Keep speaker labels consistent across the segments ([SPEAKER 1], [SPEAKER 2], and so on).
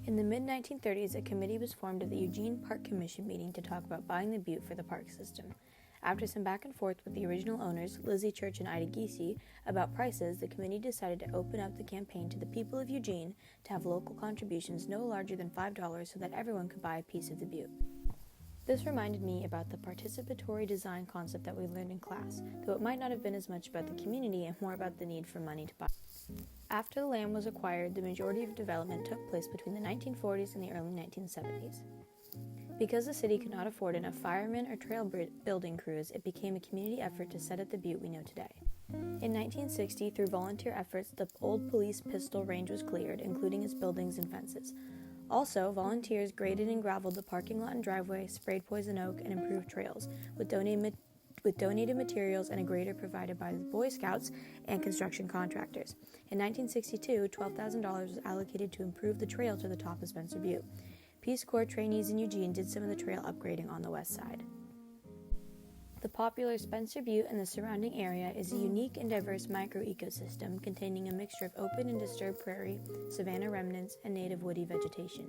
[SPEAKER 1] In the mid-1930s, a committee was formed at the Eugene Park Commission meeting to talk about buying the butte for the park system. After some back and forth with the original owners, Lizzie Church and Ida Giese, about prices, the committee decided to open up the campaign to the people of Eugene to have local contributions no larger than $5 so that everyone could buy a piece of the butte. This reminded me about the participatory design concept that we learned in class, though it might not have been as much about the community and more about the need for money to buy. After the land was acquired, the majority of development took place between the 1940s and the early 1970s. Because the city could not afford enough firemen or trail building crews, it became a community effort to set up the butte we know today. In 1960, through volunteer efforts, the old police pistol range was cleared, including its buildings and fences. Also, volunteers graded and graveled the parking lot and driveway, sprayed poison oak, and improved trails, with donated materials and a grader provided by the Boy Scouts and construction contractors. In 1962, $12,000 was allocated to improve the trail to the top of Spencer Butte. Peace Corps trainees in Eugene did some of the trail upgrading on the west side. The popular Spencer Butte and the surrounding area is a unique and diverse microecosystem containing a mixture of open and disturbed prairie, savanna remnants, and native woody vegetation.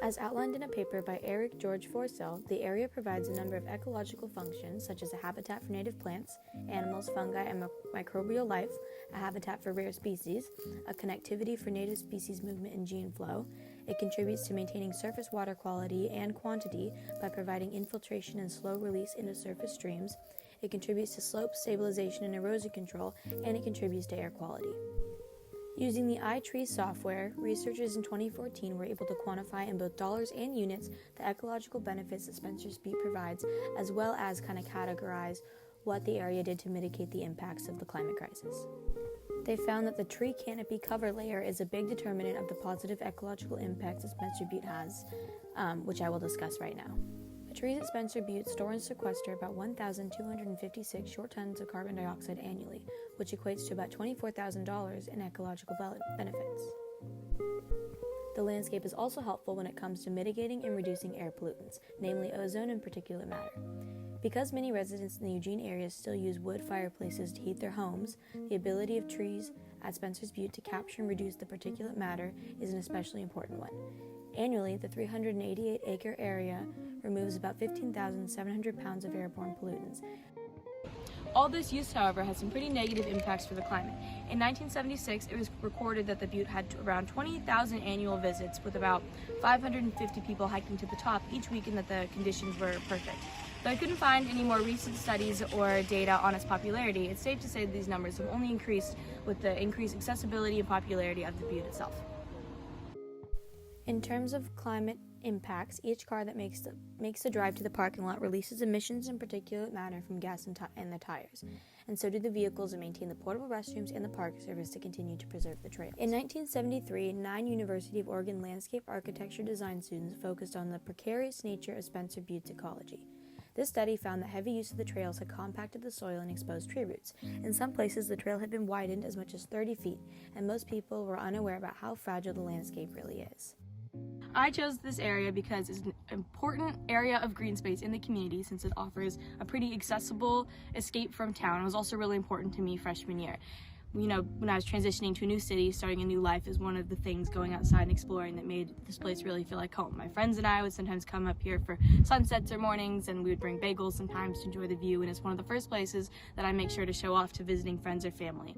[SPEAKER 1] As outlined in a paper by Eric George Forsell, the area provides a number of ecological functions, such as a habitat for native plants, animals, fungi, and microbial life, a habitat for rare species, a connectivity for native species movement and gene flow. It contributes to maintaining surface water quality and quantity by providing infiltration and slow release into surface streams. It contributes to slope stabilization and erosion control, and it contributes to air quality. Using the iTree software, researchers in 2014 were able to quantify in both dollars and units the ecological benefits that Spencer's Butte provides, as well as kind of categorize what the area did to mitigate the impacts of the climate crisis. They found that the tree canopy cover layer is a big determinant of the positive ecological impacts that Spencer Butte has, which I will discuss right now. The trees at Spencer Butte store and sequester about 1,256 short tons of carbon dioxide annually, which equates to about $24,000 in ecological benefits. The landscape is also helpful when it comes to mitigating and reducing air pollutants, namely ozone and particulate matter. Because many residents in the Eugene area still use wood fireplaces to heat their homes, the ability of trees at Spencer's Butte to capture and reduce the particulate matter is an especially important one. Annually, the 388-acre area removes about 15,700 pounds of airborne pollutants. All this use, however, has some pretty negative impacts for the climate. In 1976, it was recorded that the Butte had around 20,000 annual visits, with about 550 people hiking to the top each week, and that the conditions were perfect. Though I couldn't find any more recent studies or data on its popularity, it's safe to say that these numbers have only increased with the increased accessibility and popularity of the Butte itself. In terms of climate impacts, each car that makes the drive to the parking lot releases emissions and particulate matter from gas and the tires, and so do the vehicles that maintain the portable restrooms and the park service to continue to preserve the trails. In 1973, 9 University of Oregon landscape architecture design students focused on the precarious nature of Spencer Butte's ecology. This study found that heavy use of the trails had compacted the soil and exposed tree roots. In some places, the trail had been widened as much as 30 feet, and most people were unaware about how fragile the landscape really is. I chose this area because it's an important area of green space in the community since it offers a pretty accessible escape from town. It was also really important to me freshman year. You know, when I was transitioning to a new city, starting a new life is one of the things going outside and exploring that made this place really feel like home. My friends and I would sometimes come up here for sunsets or mornings, and we would bring bagels sometimes to enjoy the view, and it's one of the first places that I make sure to show off to visiting friends or family.